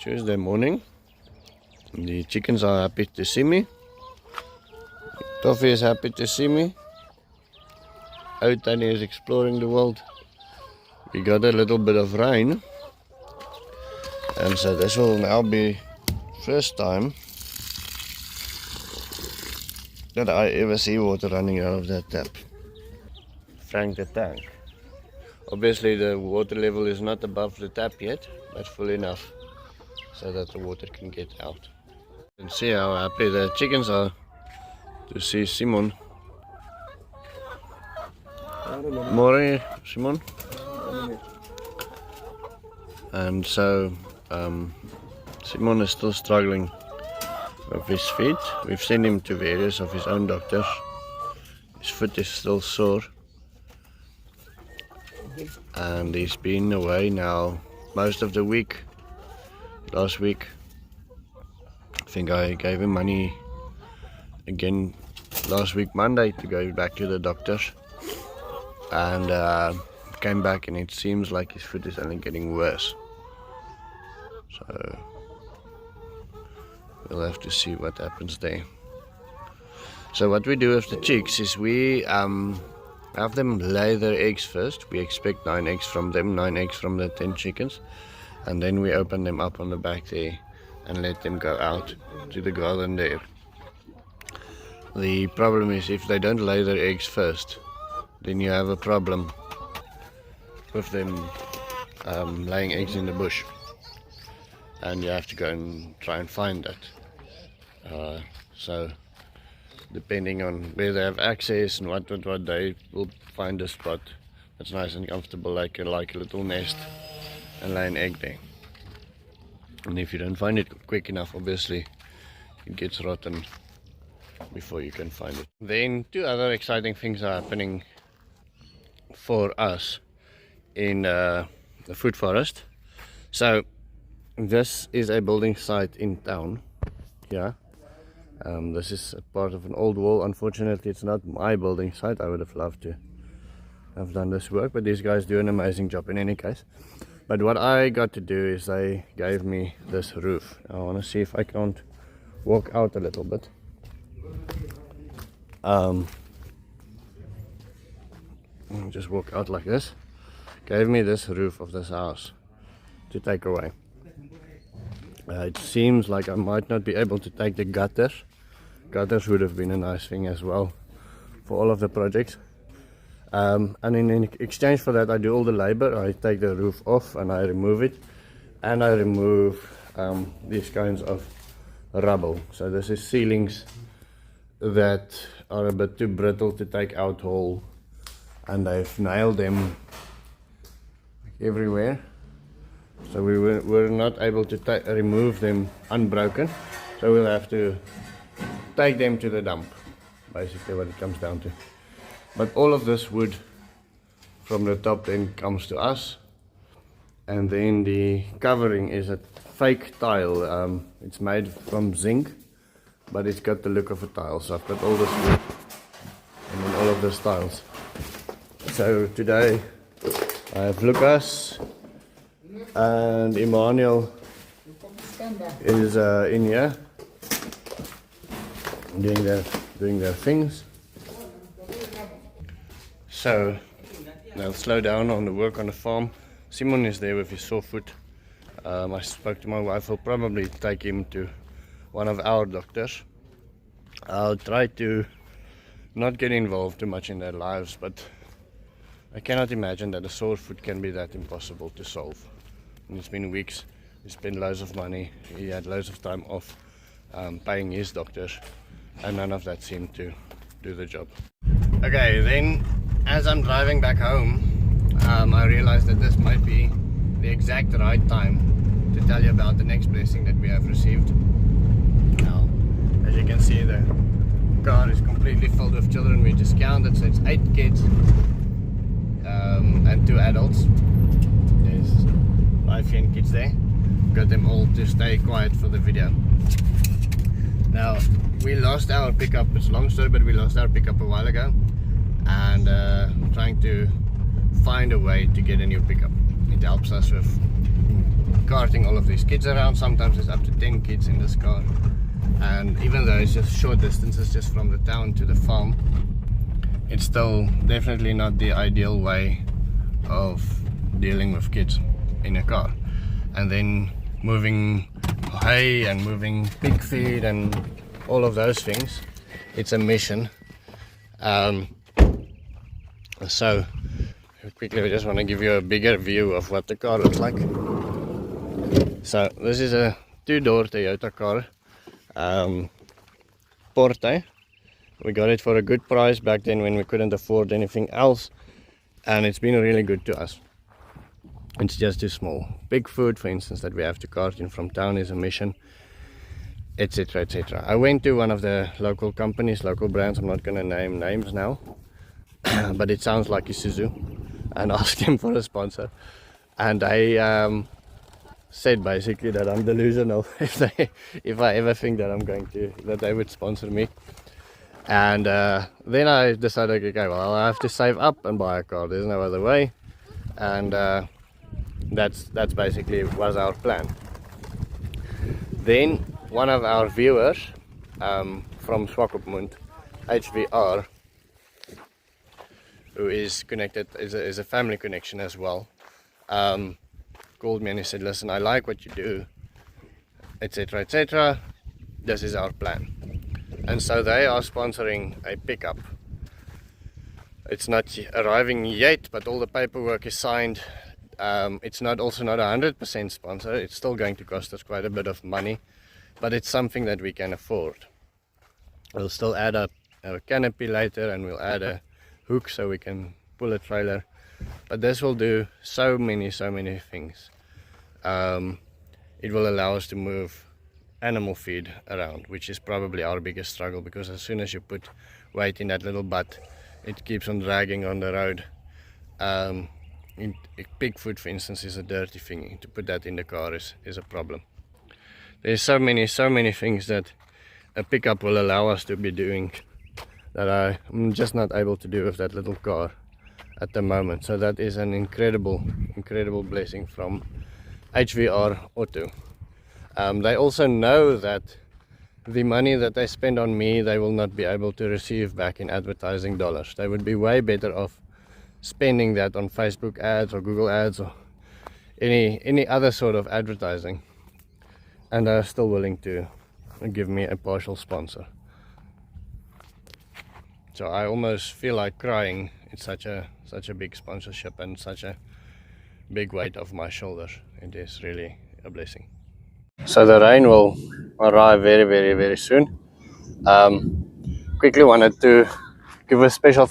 Tuesday morning. The chickens are happy to see me. Toffee is happy to see me. Tania is exploring the world. We got a little bit of rain. And so this will now be first time that I ever see water running out of that tap. Frank the tank. Obviously the water level is not above the tap yet, but full enough so that the water can get out. You can see how happy the chickens are to see Simon. Morning, Simon. And so Simon is still struggling with his feet. We've sent him to various of his own doctors. His foot is still sore. And he's been away now most of the week. Last week I think I gave him money again last week Monday to go back to the doctors, and came back and it seems like his foot is only getting worse, so we'll have to see what happens there. So what we do with the chicks is we have them lay their eggs first. We expect 9 eggs from them, 9 eggs from the 10 chickens, and then we open them up on the back there and let them go out to the garden there. The problem is if they don't lay their eggs first, then you have a problem with them laying eggs in the bush, and you have to go and try and find that. So depending on where they have access and what they will find a spot that's nice and comfortable, like a little nest, and lay an egg there. And if you don't find it quick enough, obviously it gets rotten before you can find it. Then 2 other exciting things are happening for us in the food forest. So this is a building site in town. Yeah. This is a part of an old wall. Unfortunately it's not my building site. I would have loved to have done this work, but these guys do an amazing job in any case. But what I got to do is they gave me this roof. I want to see if I can't walk out a little bit. Just walk out like this. Gave me this roof of this house to take away. It seems like I might not be able to take the gutters. Gutters would have been a nice thing as well for all of the projects. And in exchange for that I do all the labor. I take the roof off and I remove it, and I remove these kinds of rubble. So this is ceilings that are a bit too brittle to take out whole, and they've nailed them everywhere, so we were not able to remove them unbroken, so we'll have to take them to the dump, basically what it comes down to. But all of this wood from the top then comes to us, and then the covering is a fake tile. It's made from zinc, but it's got the look of a tile. So I've got all this wood and then all of these tiles. So today I have Lucas and Emmanuel is in here doing their things. So they'll slow down on the work on the farm. Simon is there with his sore foot. I spoke to my wife. I'll probably take him to one of our doctors. I'll try to not get involved too much in their lives, but I cannot imagine that a sore foot can be that impossible to solve. And it's been weeks. He spent loads of money. He had loads of time off paying his doctors, and none of that seemed to do the job. Okay, then as I'm driving back home, I realized that this might be the exact right time to tell you about the next blessing that we have received. Now, as you can see, the car is completely filled with children. We just counted, so it's 8 kids and 2 adults. There's 5 young kids there. Got them all to stay quiet for the video. Now, we lost our pickup. It's a long story, but we lost our pickup a while ago, and trying to find a way to get a new pickup. It helps us with carting all of these kids around. Sometimes there's up to 10 kids in this car, and even though it's just short distances just from the town to the farm, it's still definitely not the ideal way of dealing with kids in a car. And then moving hay and moving pig feed and all of those things, it's a mission. So quickly, I just want to give you a bigger view of what the car looks like. So this is a two-door Toyota car, Porte. We got it for a good price back then when we couldn't afford anything else, and it's been really good to us. It's just too small. Big food, for instance, that we have to cart in from town is a mission, etc, etc. I went to one of the local companies, local brands, I'm not going to name names now, but it sounds like Isuzu, and asked them for a sponsor, and they said basically that I'm delusional if I ever think that that they would sponsor me. And then I decided, okay, well, I have to save up and buy a car, there's no other way. And that's basically was our plan. Then one of our viewers from Swakopmund, HVR, who is connected, is a family connection as well, called me and he said, listen, I like what you do, etc, etc, this is our plan. And so they are sponsoring a pickup. It's not arriving yet, but all the paperwork is signed. It's also not 100% sponsor. It's still going to cost us quite a bit of money, but it's something that we can afford. We'll still add a canopy later, and we'll add a hook so we can pull a trailer. But this will do so many things. It will allow us to move animal feed around, which is probably our biggest struggle, because as soon as you put weight in that little butt, it keeps on dragging on the road. Pig food, for instance, is a dirty thing. To put that in the car is a problem. There's so many things that a pickup will allow us to be doing that I'm just not able to do with that little car at the moment. So that is an incredible blessing from HVR Auto. They also know that the money that they spend on me, they will not be able to receive back in advertising dollars. They would be way better off spending that on Facebook ads or Google ads or any other sort of advertising, and they're still willing to give me a partial sponsor. So I almost feel like crying. It's such a big sponsorship and such a big weight off my shoulders. It is really a blessing. So the rain will arrive very soon. Quickly wanted to give a special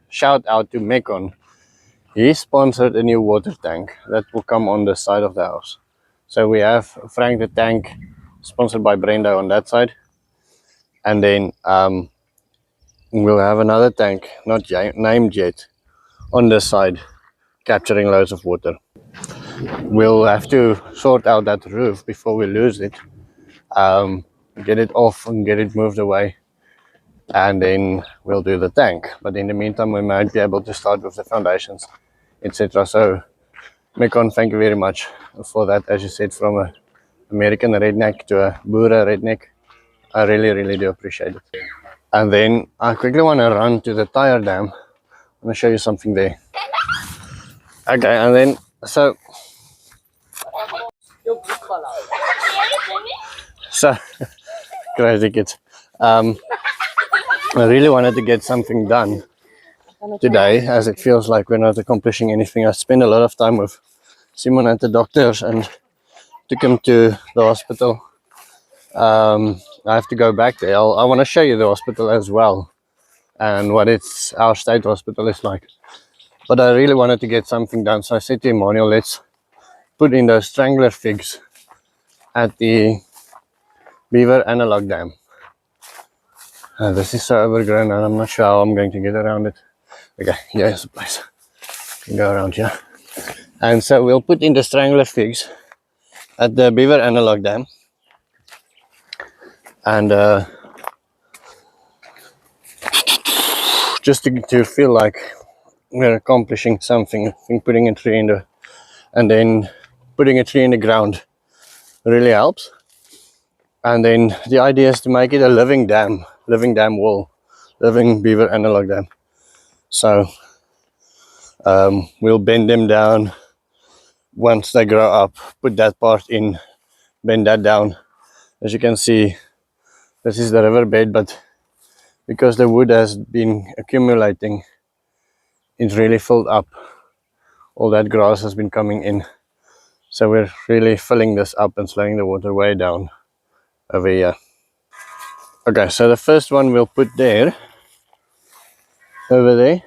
shout out to Mekon. He sponsored a new water tank that will come on the side of the house. So we have Frank the tank, sponsored by Brenda on that side, and then we'll have another tank, not named yet, on this side, capturing loads of water. We'll have to sort out that roof before we lose it, get it off and get it moved away, and then we'll do the tank. But in the meantime, we might be able to start with the foundations, etc. So Mekon, thank you very much for that. As you said, from an American redneck to a Boer redneck, I really do appreciate it. And then I quickly want to run to the tire dam. I'm going to show you something there. Okay, and then so crazy kids. I really wanted to get something done today, as it feels like we're not accomplishing anything. I spent a lot of time with Simon at the doctors and took him to the hospital. I have to go back there. I want to show you the hospital as well and what our state hospital is like. But I really wanted to get something done, so I said to Emmanuel, let's put in those strangler figs at the beaver analog dam. This is so overgrown and I'm not sure how I'm going to get around it. Okay, here's the place. Can go around here. And so we'll put in the strangler figs at the beaver analog dam. And just to feel like we're accomplishing something, putting a tree in there, and then putting a tree in the ground really helps. And then the idea is to make it a living dam wall, living beaver analog dam. So we'll bend them down once they grow up, put that part in, bend that down. As you can see, this is the riverbed, but because the wood has been accumulating, it's really filled up. All that grass has been coming in. So we're really filling this up and slowing the water way down over here. Okay, so the first one we'll put there, over there.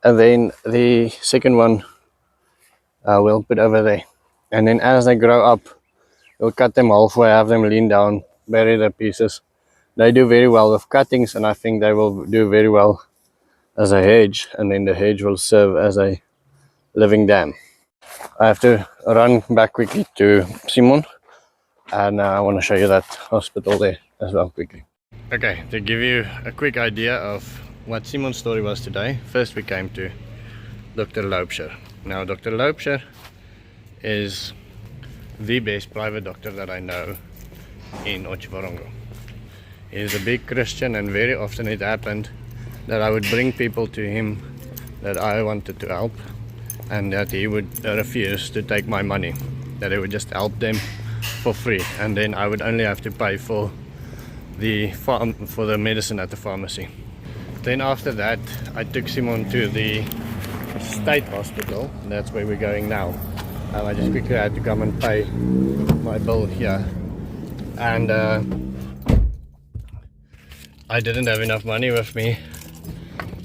And then the second one we'll put over there. And then as they grow up, we'll cut them halfway, have them lean down, bury the pieces. They do very well with cuttings, and I think they will do very well as a hedge, and then the hedge will serve as a living dam. I have to run back quickly to Simon, and I want to show you that hospital there as well quickly. Okay, to give you a quick idea of what Simon's story was today, first we came to Dr. Lotje. Now Dr. Lotje is the best private doctor that I know in Otjiwarongo. He is a big Christian, and very often it happened that I would bring people to him that I wanted to help, and that he would refuse to take my money, that he would just help them for free, and then I would only have to pay for the medicine at the pharmacy. Then after that I took Simon to the state hospital, and that's where we're going now. I just quickly had to come and pay my bill here, and I didn't have enough money with me,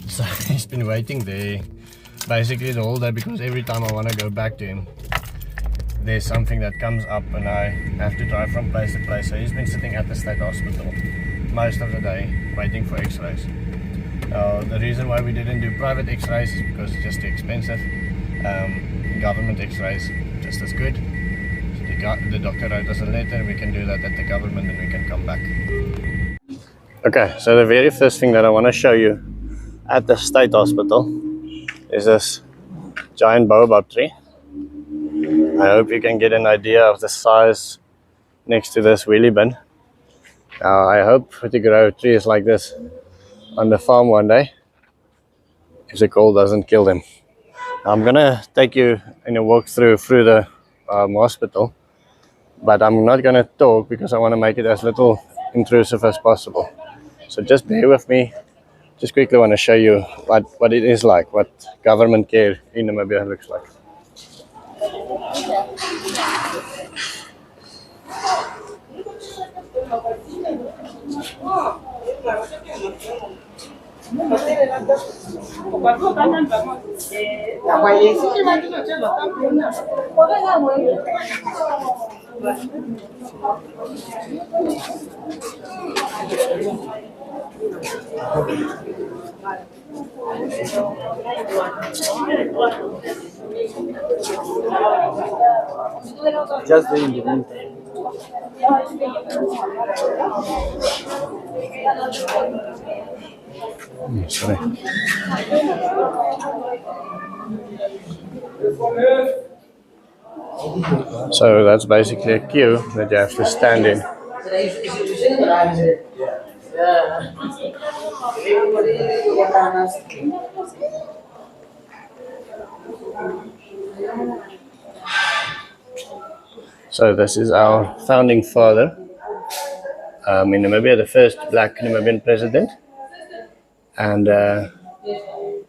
so he's been waiting there basically the whole day, because every time I want to go back to him, there's something that comes up and I have to drive from place to place. So he's been sitting at the state hospital most of the day waiting for x-rays. The reason why we didn't do private x-rays is because it's just too expensive. Government x-rays just as good. So the doctor wrote us a letter, we can do that at the government and we can come back. Okay, so the very first thing that I want to show you at the state hospital is this giant baobab tree. I hope you can get an idea of the size next to this wheelie bin. I hope to grow trees like this on the farm one day, if the cold doesn't kill them. I'm gonna take you in a walk through the hospital, but I'm not gonna talk because I want to make it as little intrusive as possible. So just bear with me. Just quickly want to show you what it is like, what government care in Namibia looks like. Just in the meantime. Sorry. So that's basically a queue that you have to stand in. So this is our founding father in Namibia, the first black Namibian president, and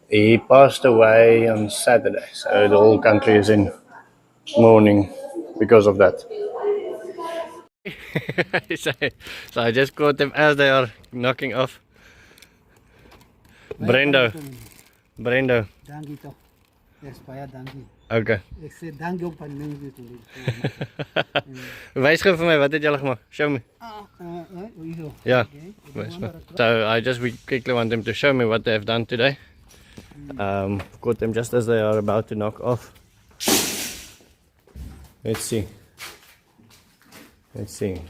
he passed away on Saturday, so the whole country is in mourning because of that. So I just caught them as they are knocking off. Brendo. Dankie toch. Dis baie dankie. Okay. Ek sê dankie ook van mense toe. Wys gou vir my, wat het julle gemaak? Show me. Hierso. Yeah. So I just quickly want them to show me what they've done today. Caught them just as they are about to knock off. Let's see. Okay,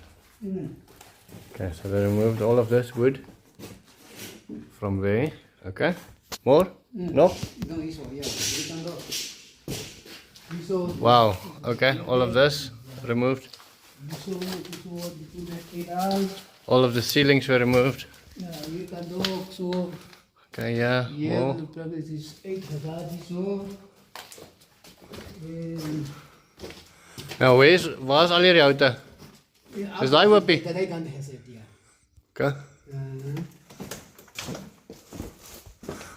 so they removed all of this wood from there. Okay. More? No? No, hierso, ja. Hier kan Iso. Wow, okay, all of this removed. Iso dito na Aidan. All of the ceilings were removed. Yeah, you can do so. Okay, yeah, Yeah, wall. the problem is 8 garage so. Now, waar's al hierdie houte? Is daai hoopie? Kan hy dan gesit, ja. Okay.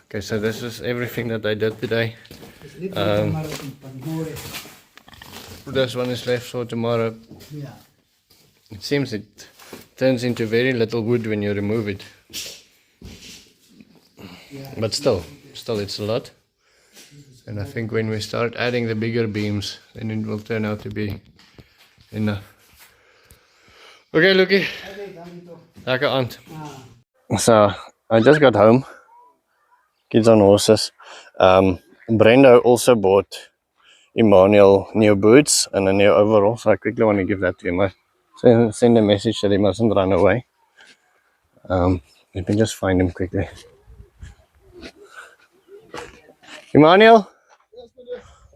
Okay, so this is everything that I did today. This one is left for tomorrow. Yeah. It seems it turns into very little wood when you remove it. But still it's a lot. And I think when we start adding the bigger beams, then it will turn out to be enough. Okay, Lucky. Lekker aand. So, I just got home. Kids on horses. Brenda also bought Emmanuel new boots and a new overall, so I quickly want to give that to him. I send a message that he mustn't run away. Let me just find him quickly. Emmanuel?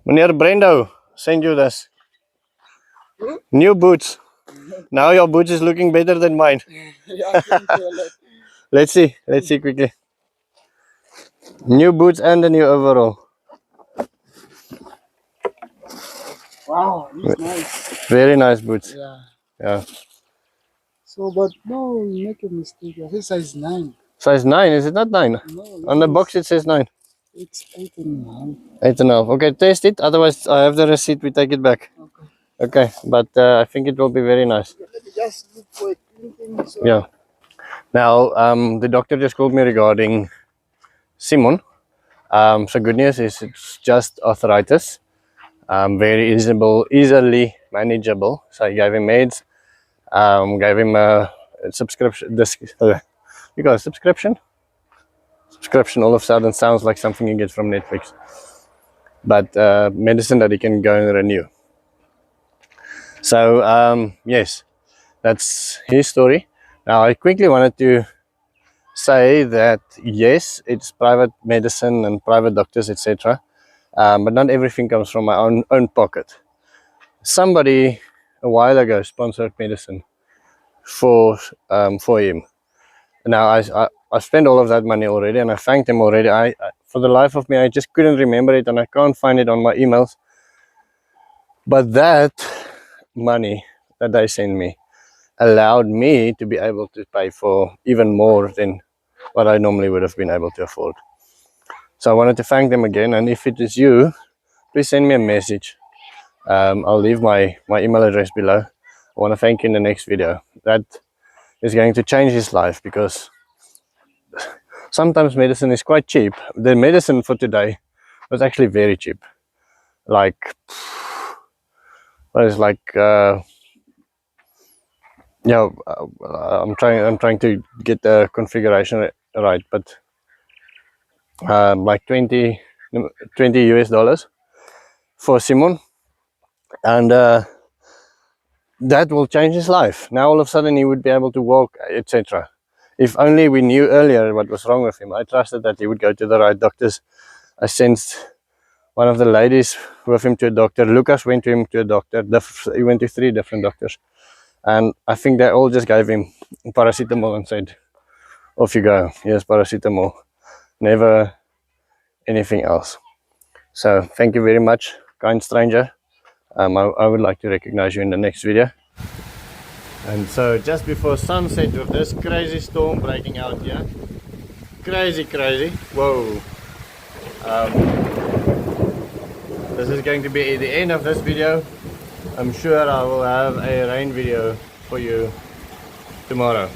Meneer Brendo, send you this. New boots. Now your boots is looking better than mine. Let's see quickly. New boots and a new overall. Wow, it's nice. Very nice boots. Yeah. Yeah. So, but no, you make a mistake. I think size 9. Size 9, is it not 9? No, On the box it says 9. it's 8.5. 8.5. Okay, test it. Otherwise, I have the receipt. We take it back. Okay, but I think it will be very nice. Let me just look for a clean thing. So. Yeah. Now, the doctor just called me regarding Simon. So good news is it's just arthritis. Very easily manageable. So I gave him meds. Gave him a subscription. You got a subscription? Subscription all of a sudden sounds like something you get from Netflix. But medicine that he can go and renew. So yes, that's his story. Now I quickly wanted to say that yes, it's private medicine and private doctors, etc. But not everything comes from my own pocket. Somebody a while ago sponsored medicine for him. Now I spent all of that money already, and I thanked him already. I for the life of me, I just couldn't remember it, and I can't find it on my emails. But that money that they sent me allowed me to be able to pay for even more than what I normally would have been able to afford. So I wanted to thank them again, and if it is you, please send me a message. I'll leave my email address below. I want to thank you in the next video. That is going to change his life, because sometimes medicine is quite cheap. The medicine for today was actually very cheap. Like, what is like, yeah, I'm trying to get the configuration right, but like 20 US dollars for Simon, and that will change his life. Now all of a sudden he would be able to walk, etc. If only we knew earlier what was wrong with him. I trusted that he would go to the right doctors. I sensed one of the ladies with him to a doctor. Lucas went to him to a doctor. He went to 3 different doctors, and I think they all just gave him paracetamol and said, off you go, here's paracetamol, never anything else. So thank you very much, kind stranger. I would like to recognize you in the next video. And so just before sunset, with this crazy storm breaking out here, crazy, whoa, this is going to be the end of this video. I'm sure I will have a rain video for you tomorrow.